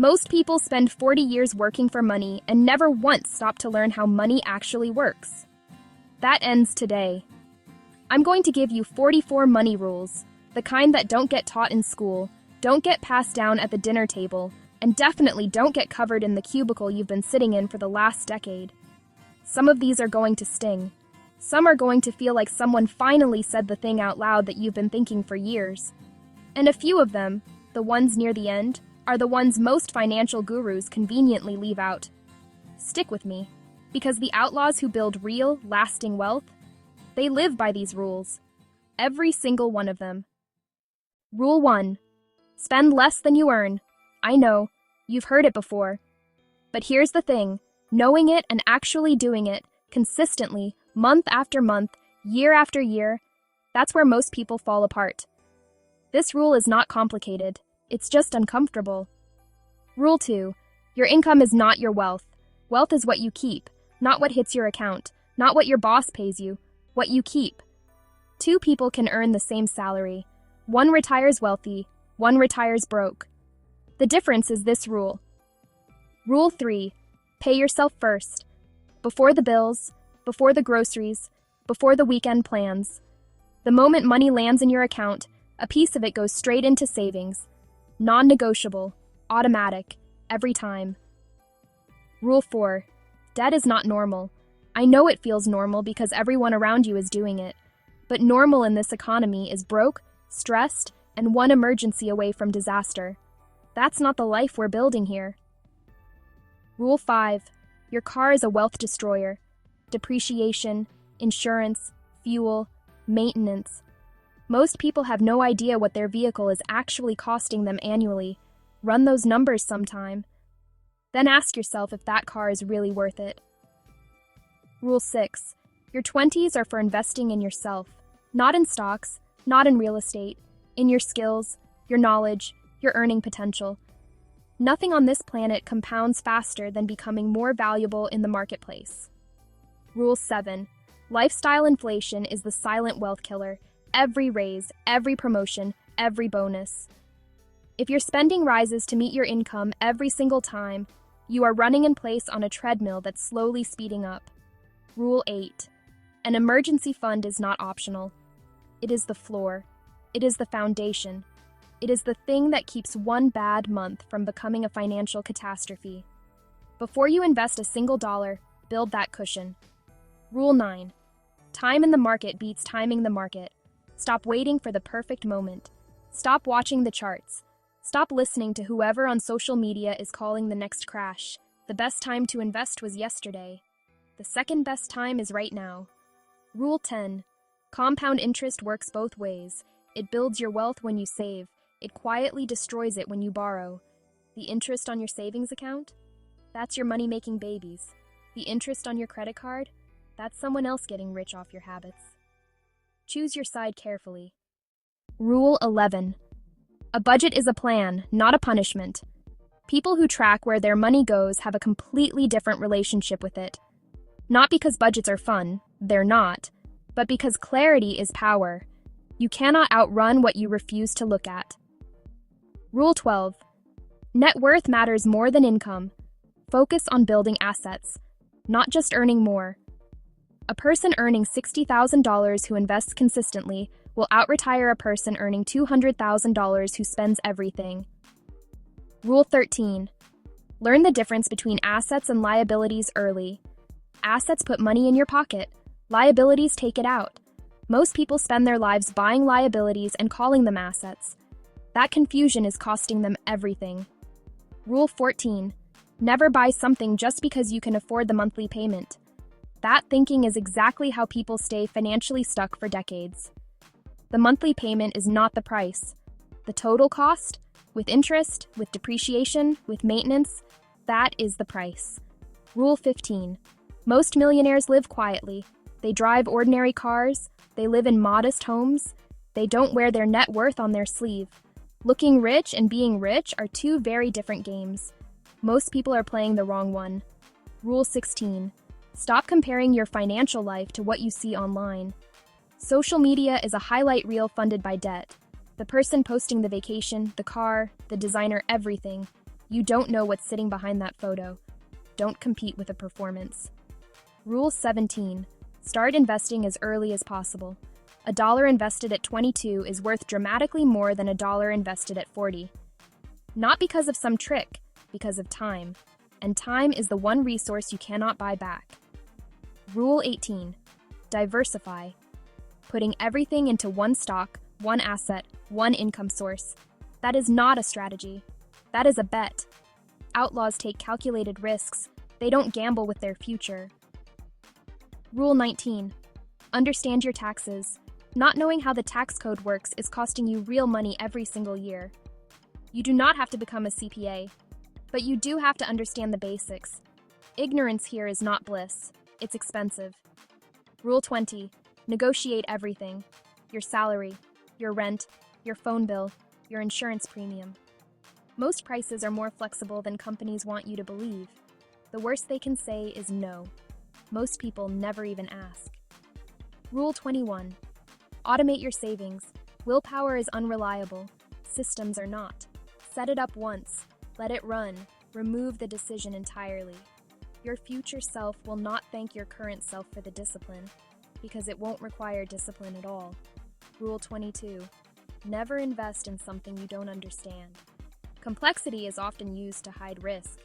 Most people spend 40 years working for money and never once stop to learn how money actually works. That ends today. I'm going to give you 44 money rules, the kind that don't get taught in school, don't get passed down at the dinner table, and definitely don't get covered in the cubicle you've been sitting in for the last decade. Some of these are going to sting. Some are going to feel like someone finally said the thing out loud that you've been thinking for years. And a few of them, the ones near the end, are the ones most financial gurus conveniently leave out. Stick with me, because the outlaws who build real, lasting wealth, they live by these rules. Every single one of them. Rule 1. Spend less than you earn. I know, you've heard it before. But here's the thing, knowing it and actually doing it, consistently, month after month, year after year, that's where most people fall apart. This rule is not complicated, it's just uncomfortable. Rule 2. Your income is not your wealth. Wealth is what you keep, not what hits your account, not what your boss pays you, what you keep. Two people can earn the same salary. One retires wealthy, one retires broke. The difference is this rule. Rule 3. Pay yourself first. Before the bills, before the groceries, before the weekend plans. The moment money lands in your account, a piece of it goes straight into savings. Non-negotiable, automatic, every time. Rule 4. Debt is not normal. I know it feels normal because everyone around you is doing it. But normal in this economy is broke, stressed, and one emergency away from disaster. That's not the life we're building here. Rule 5. Your car is a wealth destroyer. Depreciation, insurance, fuel, maintenance. Most people have no idea what their vehicle is actually costing them annually. Run those numbers sometime. Then ask yourself if that car is really worth it. Rule 6. Your 20s are for investing in yourself. Not in stocks, not in real estate, in your skills, your knowledge, your earning potential. Nothing on this planet compounds faster than becoming more valuable in the marketplace. Rule 7. Lifestyle inflation is the silent wealth killer. Every raise, every promotion, every bonus. If your spending rises to meet your income every single time, you are running in place on a treadmill that's slowly speeding up. Rule 8. An emergency fund is not optional. It is the floor. It is the foundation. It is the thing that keeps one bad month from becoming a financial catastrophe. Before you invest a single dollar, build that cushion. Rule 9. Time in the market beats timing the market. Stop waiting for the perfect moment. Stop watching the charts. Stop listening to whoever on social media is calling the next crash. The best time to invest was yesterday. The second best time is right now. Rule 10. Compound interest works both ways. It builds your wealth when you save. It quietly destroys it when you borrow. The interest on your savings account? That's your money-making babies. The interest on your credit card? That's someone else getting rich off your habits. Choose your side carefully. Rule 11. A budget is a plan, not a punishment. People who track where their money goes have a completely different relationship with it. Not because budgets are fun, they're not, but because clarity is power. You cannot outrun what you refuse to look at. Rule 12. Net worth matters more than income. Focus on building assets, not just earning more. A person earning $60,000 who invests consistently will out-retire a person earning $200,000 who spends everything. Rule 13. Learn the difference between assets and liabilities early. Assets put money in your pocket. Liabilities take it out. Most people spend their lives buying liabilities and calling them assets. That confusion is costing them everything. Rule 14. Never buy something just because you can afford the monthly payment. That thinking is exactly how people stay financially stuck for decades. The monthly payment is not the price. The total cost, with interest, with depreciation, with maintenance, that is the price. Rule 15. Most millionaires live quietly. They drive ordinary cars. They live in modest homes. They don't wear their net worth on their sleeve. Looking rich and being rich are two very different games. Most people are playing the wrong one. Rule 16. Stop comparing your financial life to what you see online. Social media is a highlight reel funded by debt. The person posting the vacation, the car, the designer, everything. You don't know what's sitting behind that photo. Don't compete with a performance. Rule 17. Start investing as early as possible. A dollar invested at 22 is worth dramatically more than a dollar invested at 40. Not because of some trick, because of time. And time is the one resource you cannot buy back. Rule 18. Diversify. Putting everything into one stock, one asset, one income source. That is not a strategy. That is a bet. Outlaws take calculated risks. They don't gamble with their future. Rule 19. Understand your taxes. Not knowing how the tax code works is costing you real money every single year. You do not have to become a CPA, but you do have to understand the basics. Ignorance here is not bliss. It's expensive. Rule 20. Negotiate everything. Your salary, your rent, your phone bill, your insurance premium. Most prices are more flexible than companies want you to believe. The worst they can say is no. Most people never even ask. Rule 21. Automate your savings. Willpower is unreliable. Systems are not. Set it up once. Let it run. Remove the decision entirely. Your future self will not thank your current self for the discipline, because it won't require discipline at all. Rule 22. Never invest in something you don't understand. Complexity is often used to hide risk.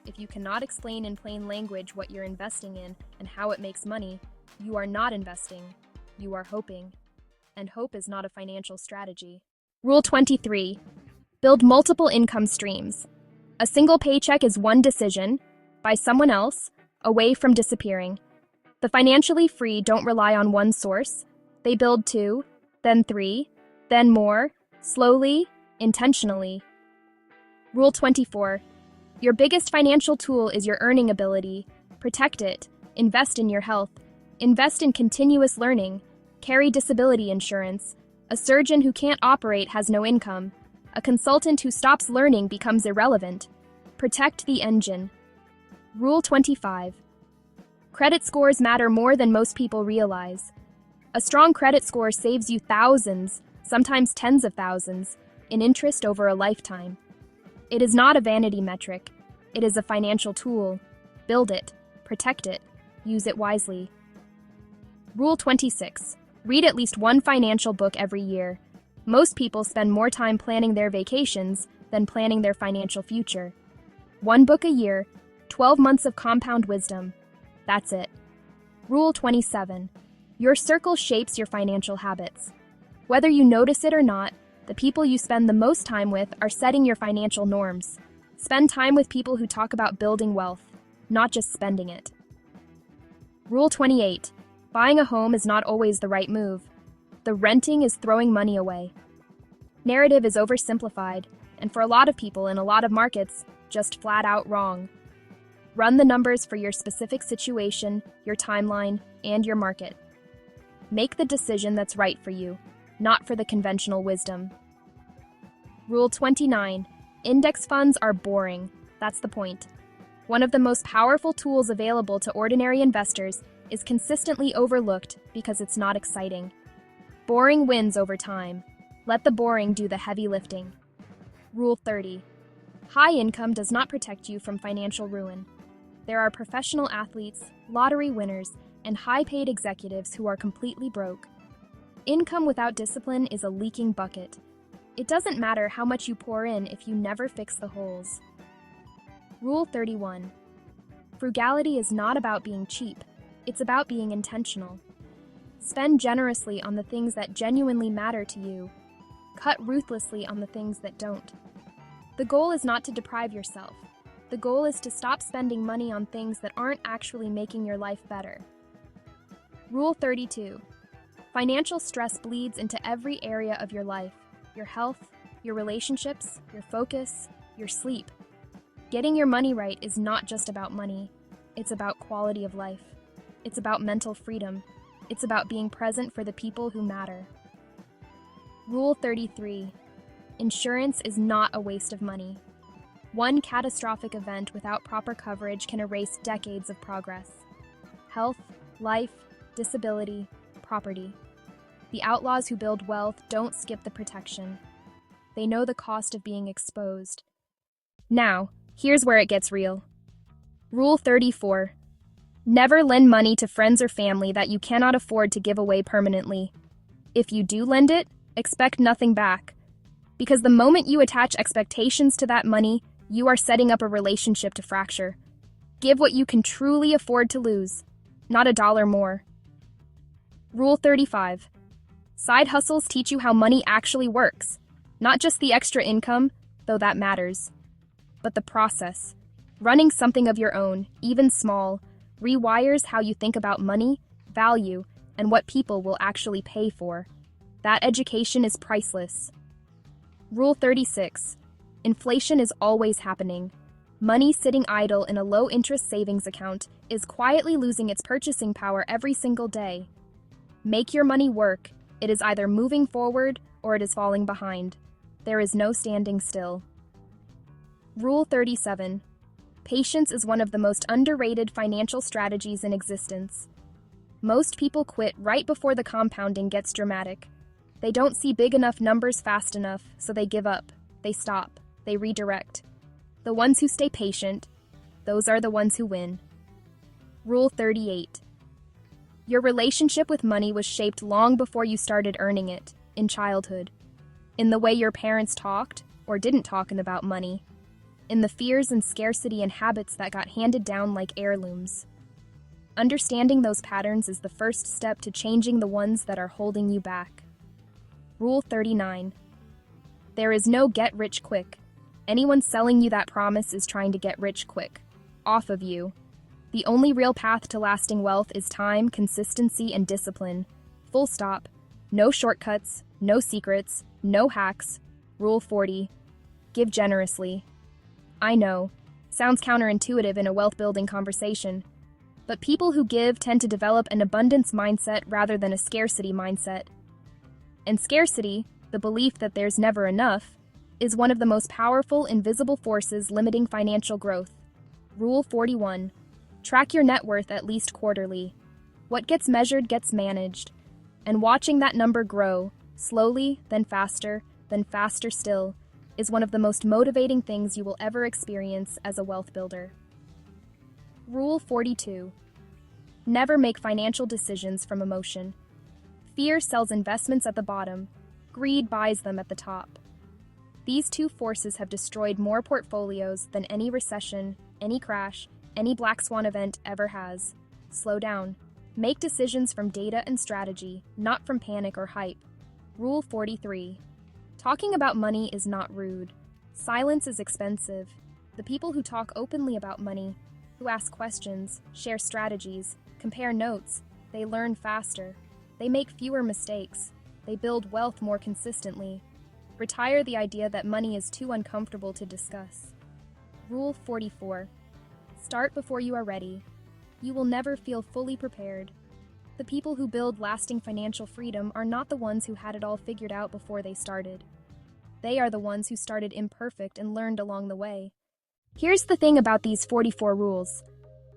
If you cannot explain in plain language what you're investing in and how it makes money, you are not investing. You are hoping. And hope is not a financial strategy. Rule 23. Build multiple income streams. A single paycheck is one decision, by someone else, away from disappearing. The financially free don't rely on one source. They build two, then three, then more, slowly, intentionally. Rule 24. Your biggest financial tool is your earning ability. Protect it. Invest in your health. Invest in continuous learning. Carry disability insurance. A surgeon who can't operate has no income. A consultant who stops learning becomes irrelevant. Protect the engine. Rule 25. Credit scores matter more than most people realize. A strong credit score saves you thousands, sometimes tens of thousands, in interest over a lifetime. It is not a vanity metric. It is a financial tool. Build it. Protect it. Use it wisely. Rule 26. Read at least one financial book every year. Most people spend more time planning their vacations than planning their financial future. One book a year, 12 months of compound wisdom. That's it. Rule 27. Your circle shapes your financial habits. Whether you notice it or not, the people you spend the most time with are setting your financial norms. Spend time with people who talk about building wealth, not just spending it. Rule 28. Buying a home is not always the right move. The renting is throwing money away. Narrative is oversimplified, and for a lot of people in a lot of markets, just flat out wrong. Run the numbers for your specific situation, your timeline, and your market. Make the decision that's right for you, not for the conventional wisdom. Rule 29. Index funds are boring. That's the point. One of the most powerful tools available to ordinary investors is consistently overlooked because it's not exciting. Boring wins over time. Let the boring do the heavy lifting. Rule 30. High income does not protect you from financial ruin. There are professional athletes, lottery winners, and high-paid executives who are completely broke. Income without discipline is a leaking bucket. It doesn't matter how much you pour in if you never fix the holes. Rule 31. Frugality is not about being cheap. It's about being intentional. Spend generously on the things that genuinely matter to you. Cut ruthlessly on the things that don't. The goal is not to deprive yourself. The goal is to stop spending money on things that aren't actually making your life better. Rule 32. Financial stress bleeds into every area of your life: your health, your relationships, your focus, your sleep. Getting your money right is not just about money. It's about quality of life. It's about mental freedom. It's about being present for the people who matter. Rule 33. Insurance is not a waste of money. One catastrophic event without proper coverage can erase decades of progress. Health, life, disability, property. The outlaws who build wealth don't skip the protection. They know the cost of being exposed. Now, here's where it gets real. Rule 34. Never lend money to friends or family that you cannot afford to give away permanently. If you do lend it, expect nothing back. Because the moment you attach expectations to that money, you are setting up a relationship to fracture. Give what you can truly afford to lose, not a dollar more. Rule 35. Side hustles teach you how money actually works. Not just the extra income, though that matters, but the process. Running something of your own, even small, rewires how you think about money, value, and what people will actually pay for. That education is priceless. Rule 36. Inflation is always happening. Money sitting idle in a low-interest savings account is quietly losing its purchasing power every single day. Make your money work. It is either moving forward or it is falling behind. There is no standing still. Rule 37. Patience is one of the most underrated financial strategies in existence. Most people quit right before the compounding gets dramatic. They don't see big enough numbers fast enough, so they give up. They stop. They redirect. The ones who stay patient, those are the ones who win. Rule 38. Your relationship with money was shaped long before you started earning it, in childhood. In the way your parents talked, or didn't talk about money. In the fears and scarcity and habits that got handed down like heirlooms. Understanding those patterns is the first step to changing the ones that are holding you back. Rule 39. There is no get rich quick. Anyone selling you that promise is trying to get rich quick. Off of you. The only real path to lasting wealth is time, consistency, and discipline. Full stop. No shortcuts, no secrets, no hacks. Rule 40. Give generously. I know, sounds counterintuitive in a wealth-building conversation, but people who give tend to develop an abundance mindset rather than a scarcity mindset. And scarcity, the belief that there's never enough, is one of the most powerful invisible forces limiting financial growth. Rule 41. Track your net worth at least quarterly. What gets measured gets managed. And watching that number grow, slowly, then faster still, is one of the most motivating things you will ever experience as a wealth builder. Rule 42. Never make financial decisions from emotion. Fear sells investments at the bottom. Greed buys them at the top. These two forces have destroyed more portfolios than any recession, any crash, any black swan event ever has. Slow down. Make decisions from data and strategy, not from panic or hype. Rule 43. Talking about money is not rude. Silence is expensive. The people who talk openly about money, who ask questions, share strategies, compare notes, they learn faster. They make fewer mistakes. They build wealth more consistently. Retire the idea that money is too uncomfortable to discuss. Rule 44. Start before you are ready. You will never feel fully prepared. The people who build lasting financial freedom are not the ones who had it all figured out before they started. They are the ones who started imperfect and learned along the way. Here's the thing about these 44 rules.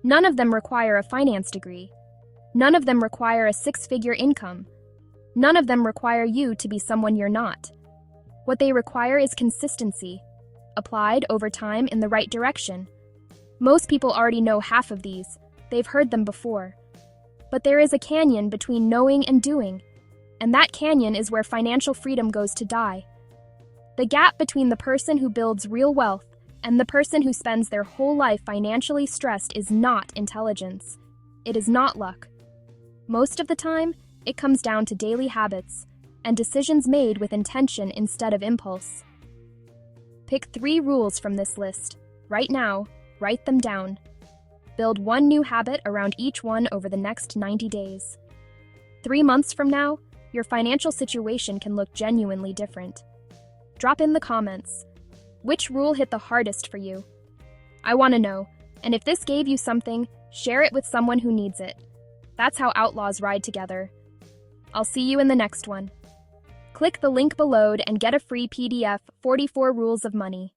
None of them require a finance degree. None of them require a six-figure income. None of them require you to be someone you're not. What they require is consistency, applied over time in the right direction. Most people already know half of these. They've heard them before. But there is a canyon between knowing and doing, and that canyon is where financial freedom goes to die. The gap between the person who builds real wealth and the person who spends their whole life financially stressed is not intelligence. It is not luck. Most of the time, it comes down to daily habits and decisions made with intention instead of impulse. Pick 3 rules from this list. Right now, write them down. Build one new habit around each one over the next 90 days. 3 months from now, your financial situation can look genuinely different. Drop in the comments. Which rule hit the hardest for you? I want to know, and if this gave you something, share it with someone who needs it. That's how outlaws ride together. I'll see you in the next one. Click the link below and get a free PDF, 44 Rules of Money.